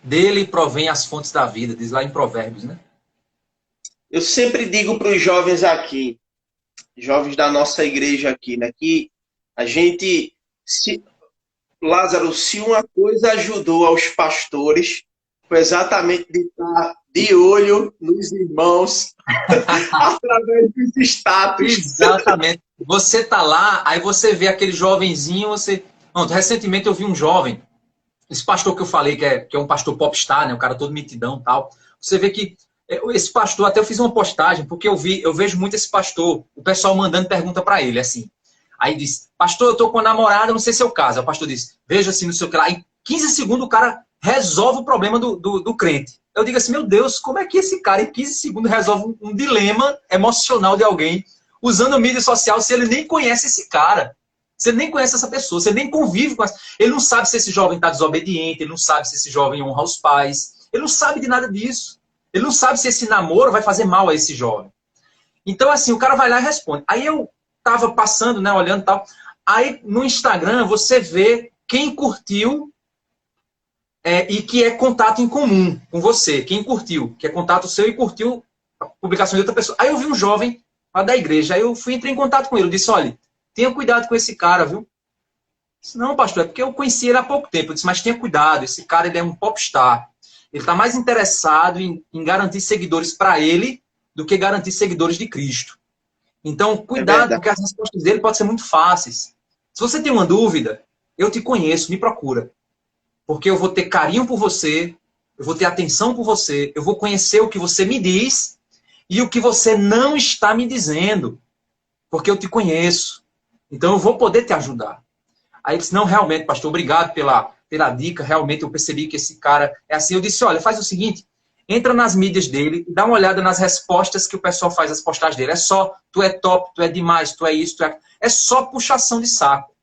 S2: dele provém as fontes da vida, diz lá em Provérbios, né?
S1: Eu sempre digo para os jovens aqui, jovens da nossa igreja aqui, né? Que a gente... Lázaro, se uma coisa ajudou aos pastores, foi exatamente de estar de olho nos irmãos, através dos status.
S2: Exatamente. Você tá lá, aí você vê aquele jovenzinho, você... Pronto, recentemente eu vi um jovem, esse pastor que eu falei, que é um pastor popstar, né? Um cara todo metidão e tal. Você vê que esse pastor, até eu fiz uma postagem, porque eu vejo muito esse pastor, o pessoal mandando pergunta para ele, assim. Aí diz, pastor, eu tô com a namorada, não sei se é o caso. Aí o pastor diz, veja assim, não sei o que lá. Em 15 segundos o cara resolve o problema do crente. Eu digo assim, meu Deus, como é que esse cara em 15 segundos resolve um dilema emocional de alguém usando a mídia social se ele nem conhece esse cara? Se ele nem conhece essa pessoa, se ele nem convive com essa... Ele não sabe se esse jovem está desobediente, ele não sabe se esse jovem honra os pais, ele não sabe de nada disso. Ele não sabe se esse namoro vai fazer mal a esse jovem. Então, assim, o cara vai lá e responde. Aí eu tava passando, né, olhando e tal. Aí no Instagram você vê quem curtiu e que é contato em comum com você. Quem curtiu, que é contato seu e curtiu a publicação de outra pessoa. Aí eu vi um jovem lá da igreja. Aí eu entrei em contato com ele. Eu disse, olha, tenha cuidado com esse cara, viu? Eu disse, não, pastor, é porque eu conheci ele há pouco tempo. Eu disse, mas tenha cuidado, esse cara ele é um popstar. Ele está mais interessado em garantir seguidores para ele do que garantir seguidores de Cristo. Então, cuidado, porque as respostas dele podem ser muito fáceis. Se você tem uma dúvida, eu te conheço, me procura. Porque eu vou ter carinho por você, eu vou ter atenção por você, eu vou conhecer o que você me diz e o que você não está me dizendo. Porque eu te conheço. Então, eu vou poder te ajudar. Aí ele disse, não, realmente, pastor, obrigado pela dica. Realmente, eu percebi que esse cara é assim. Eu disse, olha, faz o seguinte, entra nas mídias dele, dá uma olhada nas respostas que o pessoal faz às postagens dele. É só, tu é top, tu é demais, tu é isso, tu é... É só puxação de saco.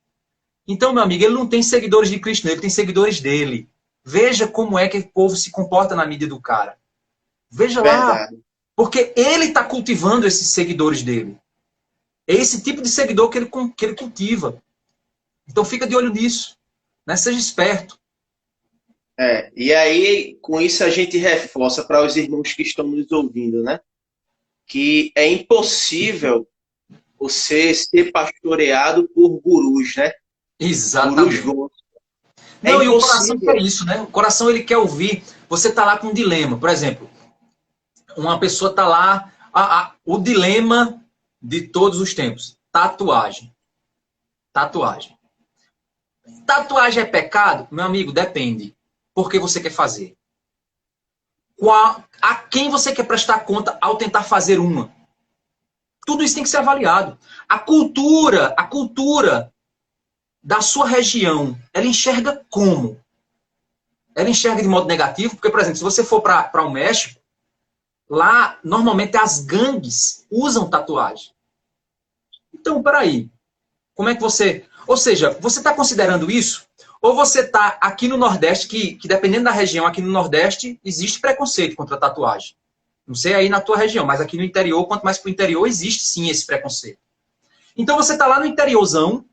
S2: Então, meu amigo, ele não tem seguidores de Cristo, ele tem seguidores dele. Veja como é que o povo se comporta na mídia do cara. Veja lá. Porque ele está cultivando esses seguidores dele. É esse tipo de seguidor que ele cultiva. Então, fica de olho nisso. Né? Seja esperto.
S1: E aí, com isso, a gente reforça para os irmãos que estão nos ouvindo, né? Que é impossível você ser pastoreado por gurus, né?
S2: Exatamente.
S1: Gurus.
S2: Não, e o coração quer isso, né? O coração, ele quer ouvir. Você está lá com um dilema. Por exemplo, uma pessoa está lá... o dilema de todos os tempos. Tatuagem. Tatuagem. Tatuagem é pecado? Meu amigo, depende. Por que você quer fazer? A quem você quer prestar conta ao tentar fazer uma? Tudo isso tem que ser avaliado. A cultura da sua região, ela enxerga como? Ela enxerga de modo negativo? Porque, por exemplo, se você for para o México, lá, normalmente, as gangues usam tatuagem. Então, peraí. Como é que você... Ou seja, você está considerando isso? Ou você está aqui no Nordeste, que dependendo da região, aqui no Nordeste, existe preconceito contra a tatuagem. Não sei aí na tua região, mas aqui no interior, quanto mais para o interior, existe sim esse preconceito. Então você está lá no interiorzão,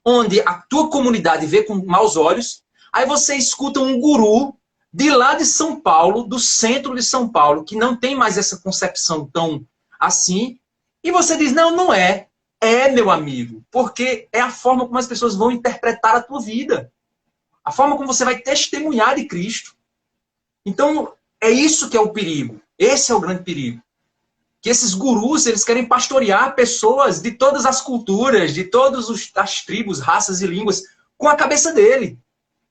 S2: onde a tua comunidade vê com maus olhos, aí você escuta um guru de lá de São Paulo, do centro de São Paulo, que não tem mais essa concepção tão assim, e você diz, não, não é. É, meu amigo, porque é a forma como as pessoas vão interpretar a tua vida. A forma como você vai testemunhar de Cristo. Então, é isso que é o perigo. Esse é o grande perigo. Que esses gurus, eles querem pastorear pessoas de todas as culturas, de todas as tribos, raças e línguas, com a cabeça dele.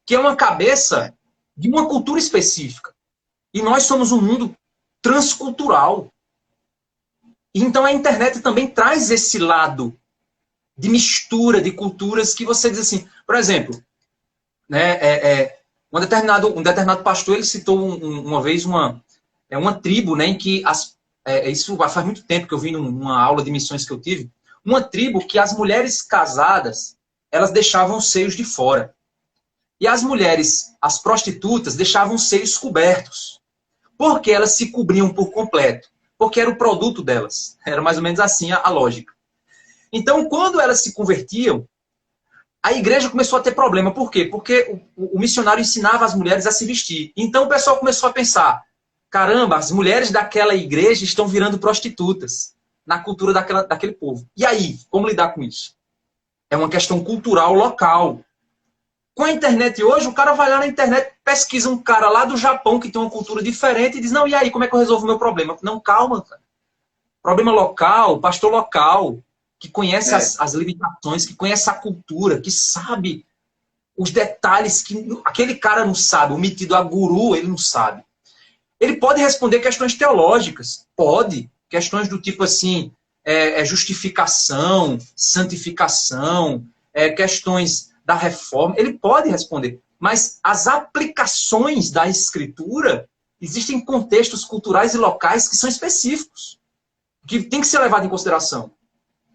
S2: Que é uma cabeça de uma cultura específica. E nós somos um mundo transcultural. Então a internet também traz esse lado de mistura de culturas que você diz assim, por exemplo, né, um determinado pastor, ele citou uma vez uma tribo, né, em que isso faz muito tempo que eu vi numa aula de missões que eu tive, uma tribo que as mulheres casadas, elas deixavam os seios de fora. E as mulheres, as prostitutas, deixavam os seios cobertos. Porque elas se cobriam por completo. Porque era o produto delas. Era mais ou menos assim a lógica. Então, quando elas se convertiam, a igreja começou a ter problema. Por quê? Porque o missionário ensinava as mulheres a se vestir. Então, o pessoal começou a pensar, caramba, as mulheres daquela igreja estão virando prostitutas na cultura daquele povo. E aí, como lidar com isso? É uma questão cultural local. Com a internet hoje, o cara vai lá na internet, pesquisa um cara lá do Japão que tem uma cultura diferente e diz, não, e aí, como é que eu resolvo o meu problema? Não, calma, cara. Problema local, pastor local, que conhece as limitações, que conhece a cultura, que sabe os detalhes que aquele cara não sabe, o metido a guru, ele não sabe. Ele pode responder questões teológicas, pode, questões do tipo assim, justificação, santificação, questões da reforma, ele pode responder. Mas as aplicações da escritura, existem contextos culturais e locais que são específicos, que tem que ser levado em consideração.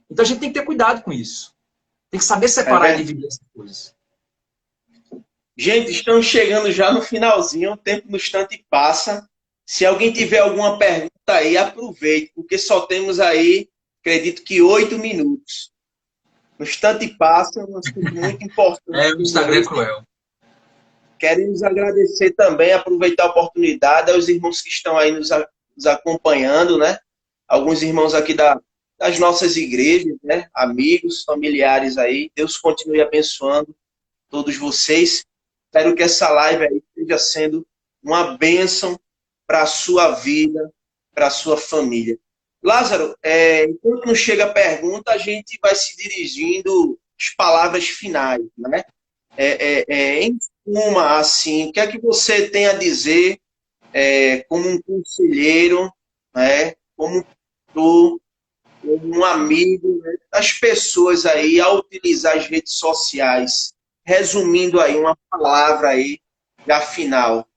S2: Então a gente tem que ter cuidado com isso. Tem que saber separar e dividir essas coisas.
S1: Gente, estamos chegando já no finalzinho, o tempo no instante passa. Se alguém tiver alguma pergunta aí, aproveite, porque só temos aí, acredito que 8 minutos. No instante passa, um assunto muito importante.
S2: O Instagram é cruel.
S1: Queremos agradecer também, aproveitar a oportunidade aos irmãos que estão aí nos acompanhando, né? Alguns irmãos aqui das nossas igrejas, né? Amigos, familiares aí. Deus continue abençoando todos vocês. Espero que essa live aí esteja sendo uma bênção para a sua vida, para a sua família. Lázaro, enquanto não chega a pergunta, a gente vai se dirigindo às palavras finais, né? Em suma, assim, o que é que você tem a dizer como um conselheiro, né? Como um amigo, né? Das pessoas aí a utilizar as redes sociais? Resumindo aí uma palavra aí, já final.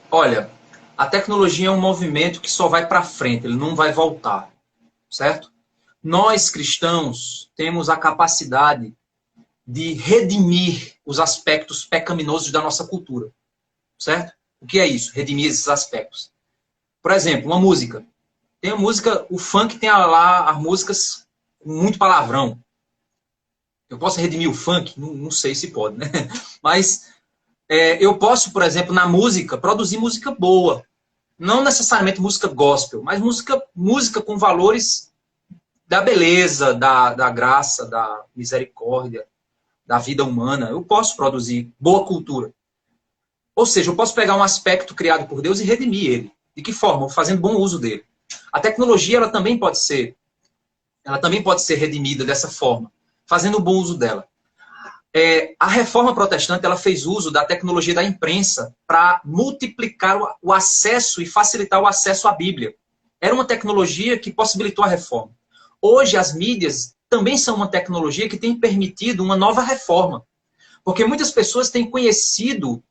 S2: Olha, a tecnologia é um movimento que só vai para frente, ele não vai voltar, certo? Nós, cristãos, temos a capacidade de redimir os aspectos pecaminosos da nossa cultura, certo? O que é isso? Redimir esses aspectos. Por exemplo, uma música. Tem a música, o funk tem lá as músicas com muito palavrão. Eu posso redimir o funk? Não sei se pode, né? Mas eu posso, por exemplo, na música, produzir música boa. Não necessariamente música gospel, mas música com valores da beleza, da graça, da misericórdia, da vida humana. Eu posso produzir boa cultura. Ou seja, eu posso pegar um aspecto criado por Deus e redimir ele. De que forma? Fazendo bom uso dele. A tecnologia ela também pode ser ela também pode ser redimida dessa forma, fazendo bom uso dela. A Reforma Protestante ela fez uso da tecnologia da imprensa para multiplicar o acesso e facilitar o acesso à Bíblia. Era uma tecnologia que possibilitou a reforma. Hoje, as mídias também são uma tecnologia que tem permitido uma nova reforma. Porque muitas pessoas têm conhecido,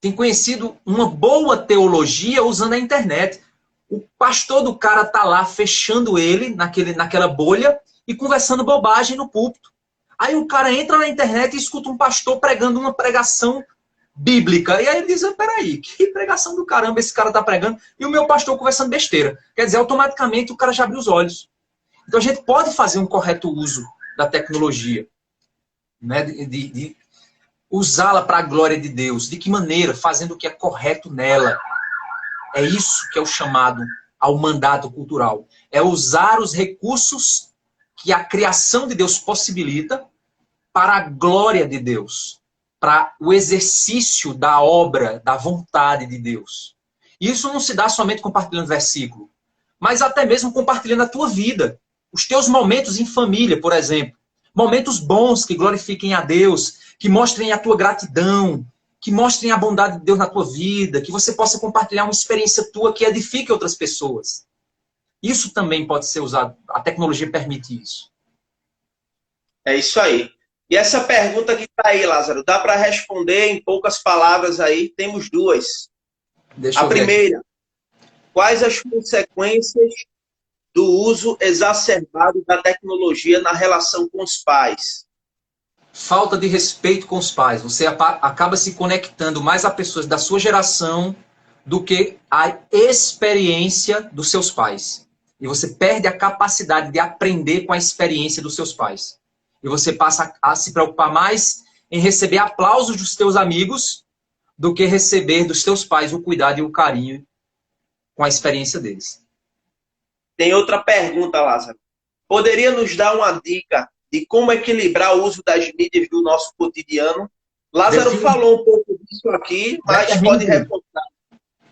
S2: têm conhecido uma boa teologia usando a internet. O pastor do cara está lá fechando ele naquela bolha e conversando bobagem no púlpito. Aí o cara entra na internet e escuta um pastor pregando uma pregação bíblica. E aí ele diz, peraí, que pregação do caramba esse cara está pregando? E o meu pastor conversando besteira. Quer dizer, automaticamente o cara já abre os olhos. Então a gente pode fazer um correto uso da tecnologia, né? de usá-la para a glória de Deus. De que maneira? Fazendo o que é correto nela. É isso que é o chamado ao mandato cultural. É usar os recursos que a criação de Deus possibilita para a glória de Deus, para o exercício da obra, da vontade de Deus. Isso não se dá somente compartilhando versículo, mas até mesmo compartilhando a tua vida, os teus momentos em família, por exemplo. Momentos bons que glorifiquem a Deus, que mostrem a tua gratidão, que mostrem a bondade de Deus na tua vida, que você possa compartilhar uma experiência tua que edifique outras pessoas. Isso também pode ser usado, a tecnologia permite isso.
S1: É isso aí. E essa pergunta que está aí, Lázaro, dá para responder em poucas palavras aí? Temos duas. A primeira, quais as consequências do uso exacerbado da tecnologia na relação com os pais?
S2: Falta de respeito com os pais. Você acaba se conectando mais a pessoas da sua geração do que a experiência dos seus pais. E você perde a capacidade de aprender com a experiência dos seus pais. E você passa a se preocupar mais em receber aplausos dos teus amigos do que receber dos teus pais o cuidado e o carinho com a experiência deles.
S1: Tem outra pergunta, Lázaro. Poderia nos dar uma dica de como equilibrar o uso das mídias do nosso cotidiano? Lázaro falou um pouco disso aqui, mas pode reforçar.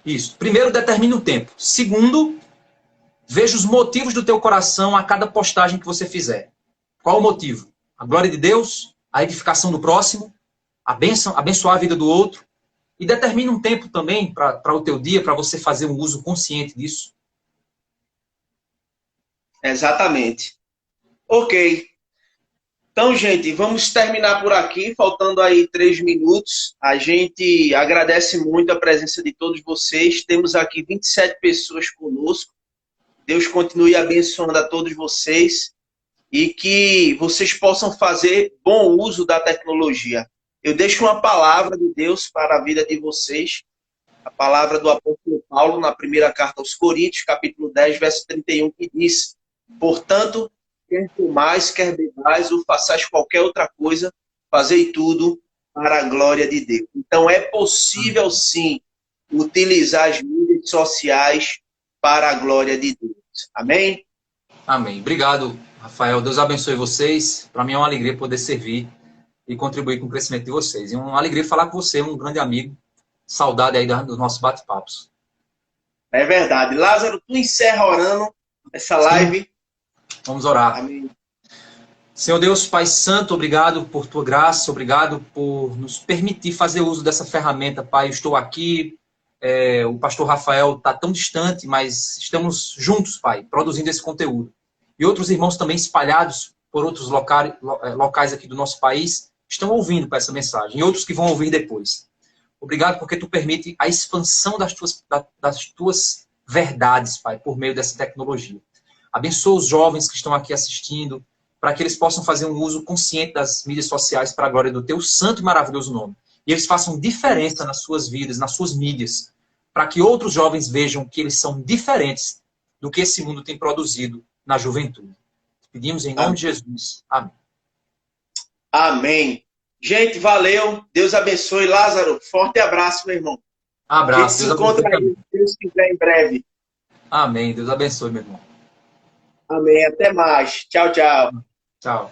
S2: Isso. Primeiro, determine o tempo. Segundo, veja os motivos do teu coração a cada postagem que você fizer. Qual o motivo? A glória de Deus, a edificação do próximo, abençoar a vida do outro. E determine um tempo também para o teu dia, para você fazer um uso consciente disso.
S1: Exatamente. Ok. Então, gente, vamos terminar por aqui, faltando aí 3 minutos. A gente agradece muito a presença de todos vocês. Temos aqui 27 pessoas conosco. Deus continue abençoando a todos vocês e que vocês possam fazer bom uso da tecnologia. Eu deixo uma palavra de Deus para a vida de vocês, a palavra do apóstolo Paulo na primeira carta aos Coríntios, capítulo 10, verso 31, que diz: portanto, quer comais, quer bebais, ou façais qualquer outra coisa, fazei tudo para a glória de Deus. Então é possível sim utilizar as mídias sociais para a glória de Deus. Amém?
S2: Amém. Obrigado, Rafael. Deus abençoe vocês. Para mim é uma alegria poder servir e contribuir com o crescimento de vocês. E uma alegria falar com você, um grande amigo. Saudade aí dos nossos bate-papos.
S1: É verdade. Lázaro, tu encerra orando essa live.
S2: Vamos orar.
S1: Amém.
S2: Senhor Deus, Pai Santo, obrigado por tua graça, obrigado por nos permitir fazer uso dessa ferramenta, Pai. Eu estou aqui, o pastor Rafael está tão distante, mas estamos juntos, Pai, produzindo esse conteúdo. E outros irmãos também espalhados por outros locais aqui do nosso país estão ouvindo para essa mensagem, e outros que vão ouvir depois. Obrigado porque tu permite a expansão das tuas verdades, Pai, por meio dessa tecnologia. Abençoa os jovens que estão aqui assistindo, para que eles possam fazer um uso consciente das mídias sociais para a glória do teu santo e maravilhoso nome. E eles façam diferença nas suas vidas, nas suas mídias, para que outros jovens vejam que eles são diferentes do que esse mundo tem produzido na juventude. Pedimos em nome de Jesus. Amém.
S1: Amém. Gente, valeu. Deus abençoe. Lázaro, forte abraço, meu irmão.
S2: Abraço.
S1: A gente se encontra aí, se Deus quiser, em breve.
S2: Amém. Deus abençoe, meu irmão.
S1: Amém. Até mais. Tchau, tchau.
S2: Tchau.